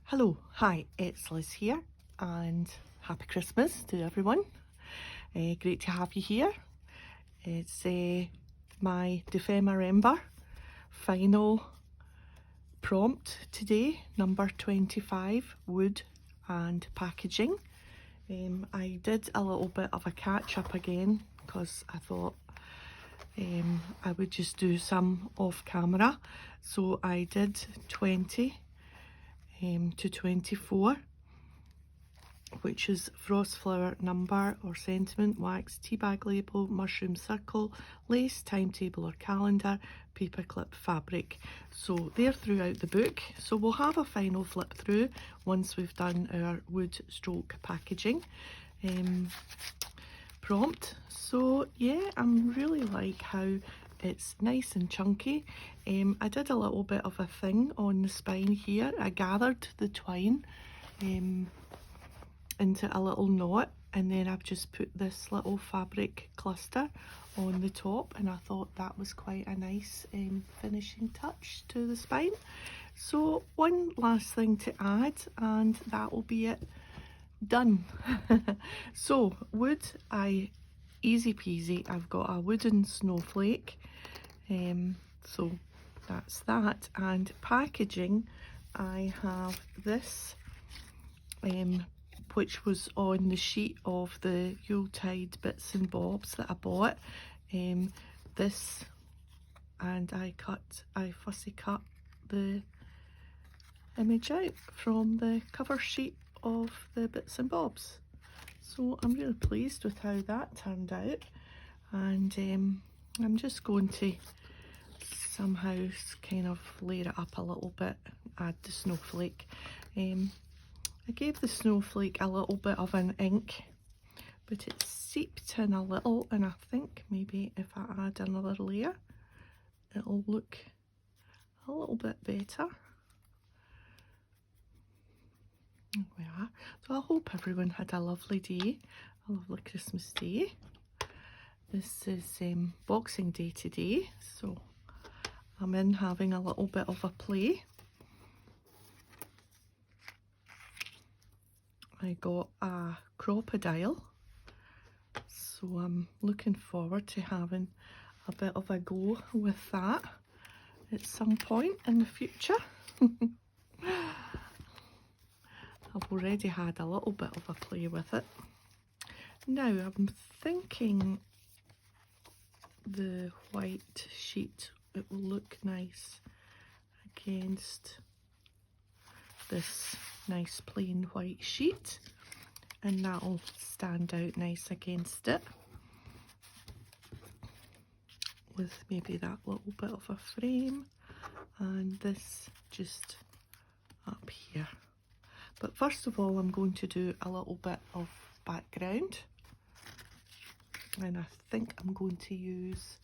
Hello, hi, it's Liz here, and happy Christmas to everyone. Great to have you here. It's my ephemera final prompt today, number 25, wood and packaging. I did a little bit of a catch up again because I thought I would just do some off camera. So I did 20 to 24, which is frost flower number or sentiment, wax, tea bag label, mushroom circle, lace, timetable or calendar, paperclip, fabric. So they're throughout the book. So we'll have a final flip through once we've done our wood stroke packaging prompt. So yeah, I'm really like how it's nice and chunky. I did a little bit of a thing on the spine here. I gathered the twine into a little knot, and then I've just put this little fabric cluster on the top, and I thought that was quite a nice finishing touch to the spine. So one last thing to add, and that will be it done. So wood, easy peasy, I've got a wooden snowflake, so that's that. And packaging, I have this which was on the sheet of the Yuletide bits and bobs that I bought. This, and I fussy cut the image out from the cover sheet of the bits and bobs. So I'm really pleased with how that turned out, and I'm just going to somehow kind of layer it up a little bit, add the snowflake. I gave the snowflake a little bit of an ink, but it seeped in a little, and I think maybe if I add another layer it'll look a little bit better. There we are. So I hope everyone had a lovely day, a lovely Christmas day. This is Boxing Day today, so I'm in having a little bit of a play. I got a crocodile, so I'm looking forward to having a bit of a go with that at some point in the future. I've already had a little bit of a play with it. Now I'm thinking the white sheet, it will look nice against this nice plain white sheet, and that'll stand out nice against it with maybe that little bit of a frame, and this just up here. But first of all, I'm going to do a little bit of background, and I think I'm going to use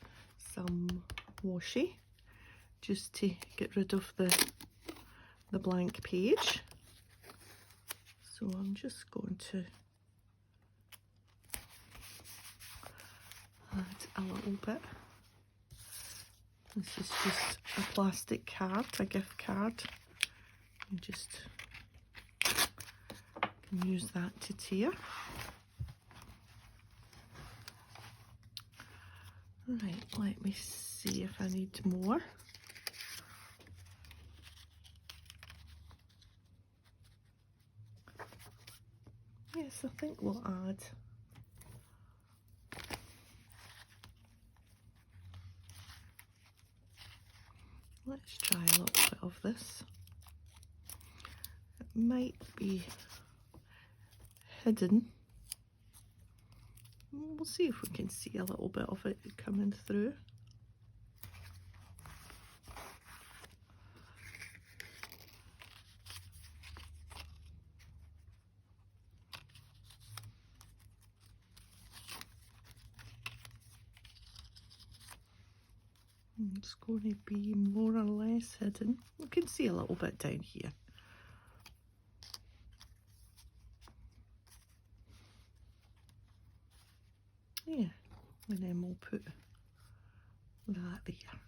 some washi just to get rid of the blank page. So I'm just going to add a little bit. This is just a plastic card, a gift card. You just can use that to tear. Right, let me see if I need more. Yes, I think we'll add let's try a little bit of this. It might be hidden. We'll see if we can see a little bit of it coming through. It's going to be more or less hidden. You can see a little bit down here. Yeah, and then we'll put that there.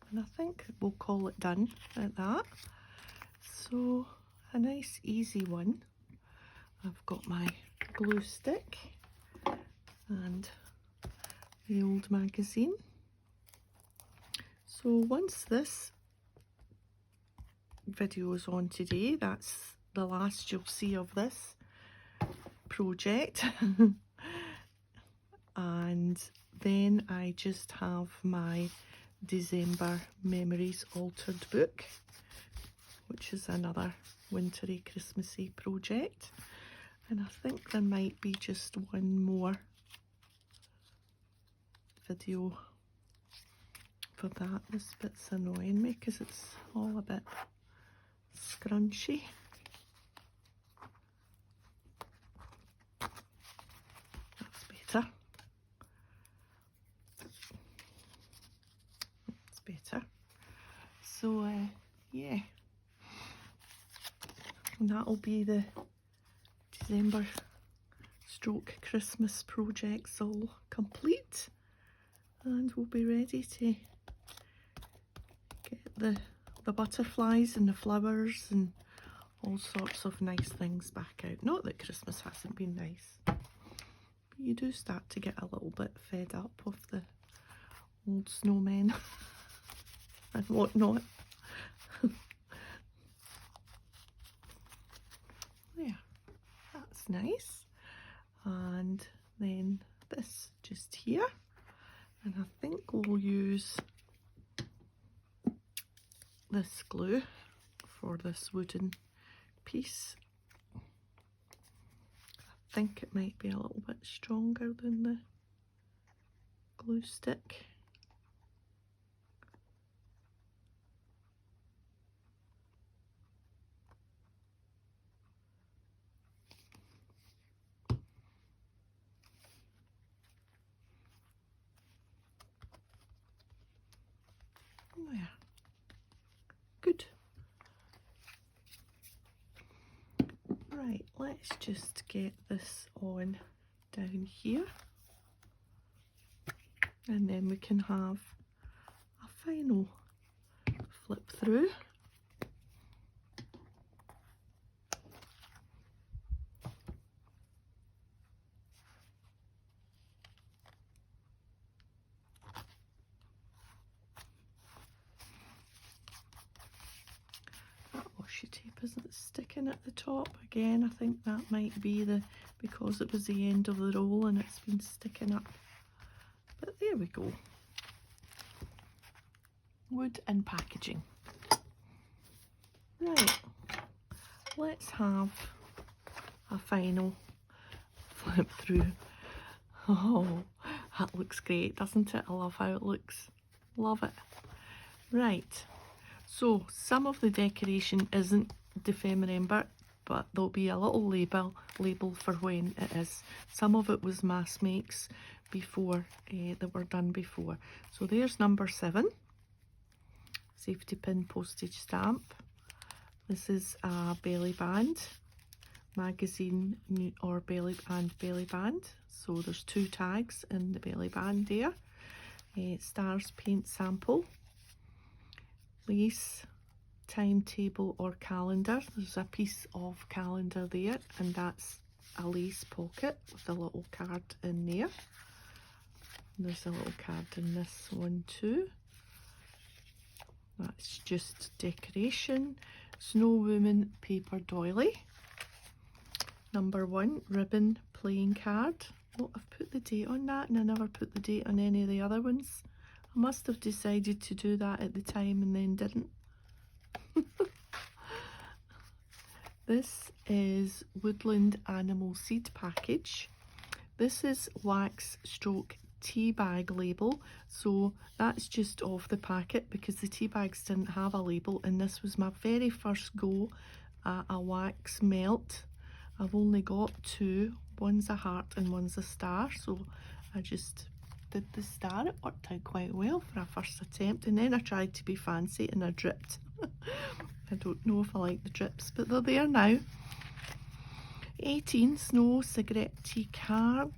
And I think we'll call it done at that. So a nice easy one. I've got my glue stick and the old magazine. So once this video is on today, that's the last you'll see of this project. And then I just have my December Memories Altered book, which is another wintry Christmassy project. And I think there might be just one more video for that. This bit's annoying me because it's all a bit scrunchy. That's better. That's better. So yeah, and that'll be the December stroke Christmas projects all complete, and we'll be ready to get the butterflies and the flowers and all sorts of nice things back out. Not that Christmas hasn't been nice, but you do start to get a little bit fed up of the old snowmen and whatnot. There, that's nice. And then this just here, and I think we'll use this glue for this wooden piece. I think it might be a little bit stronger than the glue stick. There. Good. Right, let's just get this on down here, and then we can have a final flip through. Washi tape isn't sticking at the top again. I think that might be because it was the end of the roll and it's been sticking up. But there we go. Wood and packaging. Right, let's have a final flip through. Oh, that looks great, doesn't it? I love how it looks. Love it. Right. So some of the decoration isn't ephemera, but there'll be a little label for when it is. Some of it was mass makes before, that were done before. So there's number 7, safety pin postage stamp. This is a belly band, magazine or belly band. So there's 2 tags in the belly band there. Stars paint sample. Lace, timetable or calendar. There's a piece of calendar there, and that's a lace pocket with a little card in there. And there's a little card in this one too. That's just decoration. Snow Woman paper doily. Number 1, ribbon playing card. Oh, I've put the date on that, and I never put the date on any of the other ones. I must have decided to do that at the time and then didn't. This is Woodland Animal Seed Package. This is wax stroke tea bag label, so that's just off the packet because the tea bags didn't have a label, and this was my very first go at a wax melt. I've only got 2, one's a heart and one's a star, so I just did the star. It worked out quite well for a first attempt, and then I tried to be fancy and I dripped. I don't know if I like the drips, but they're there now. 18, snow cigarette tea card.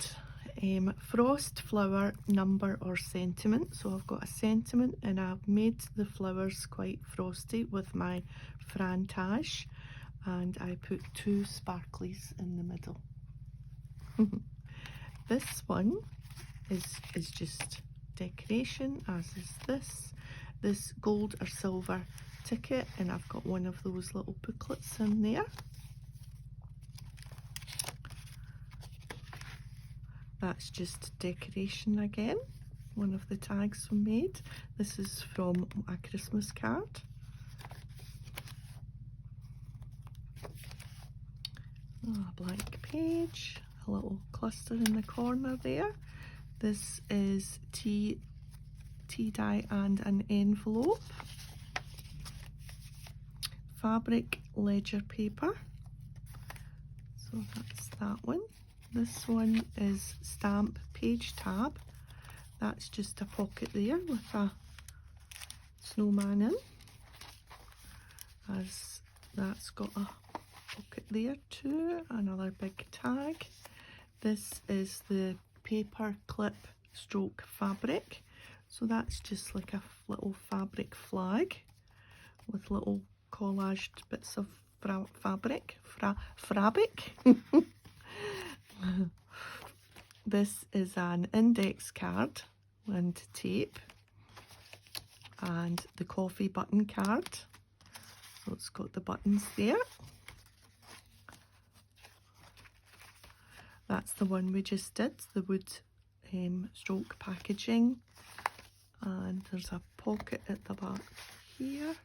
Frost, flower, number or sentiment. So I've got a sentiment, and I've made the flowers quite frosty with my Frantage, and I put 2 sparklies in the middle. This one is just decoration, as is this gold or silver ticket, and I've got one of those little booklets in there. That's just decoration again, one of the tags we made. This is from a Christmas card. A blank page, a little cluster in the corner there. This is tea dye and an envelope. Fabric ledger paper, so that's that one. This one is stamp page tab. That's just a pocket there with a snowman in, as that's got a pocket there too. Another big tag. This is the paper clip stroke fabric, so that's just like a little fabric flag with little collaged bits of fabric. This is an index card and tape, and the coffee button card, so it's got the buttons there. That's the one we just did, the wood stroke packaging, and there's a pocket at the back here.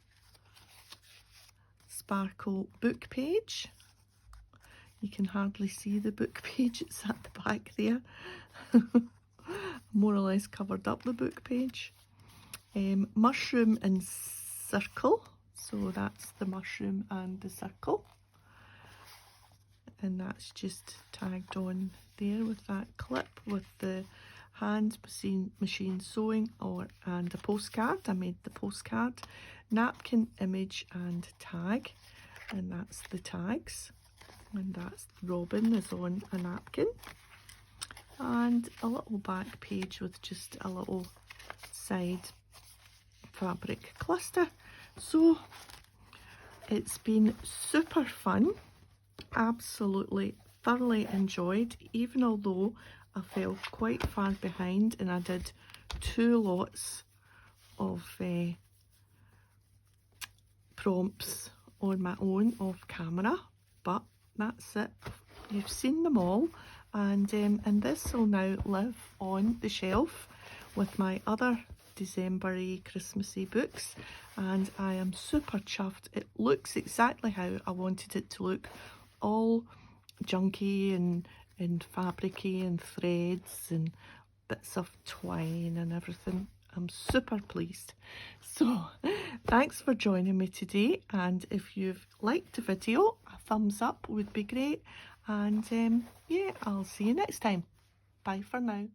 Sparkle book page. You can hardly see the book page, it's at the back there. More or less covered up the book page. Mushroom and circle, so that's the mushroom and the circle, and that's just tagged on there with that clip with the hand machine sewing and a postcard. I made the postcard, napkin image and tag, and that's the tags, and that's Robin is on a napkin, and a little back page with just a little side fabric cluster. So it's been super fun, absolutely thoroughly enjoyed, even although I fell quite far behind and I did 2 lots of prompts on my own off camera, but that's it. You've seen them all, and this will now live on the shelf with my other December-y, Christmassy books, and I am super chuffed. It looks exactly how I wanted it to look, all junky and fabricy and threads and bits of twine and everything. I'm super pleased. So thanks for joining me today, and if you've liked the video, a thumbs up would be great, and yeah, I'll see you next time. Bye for now.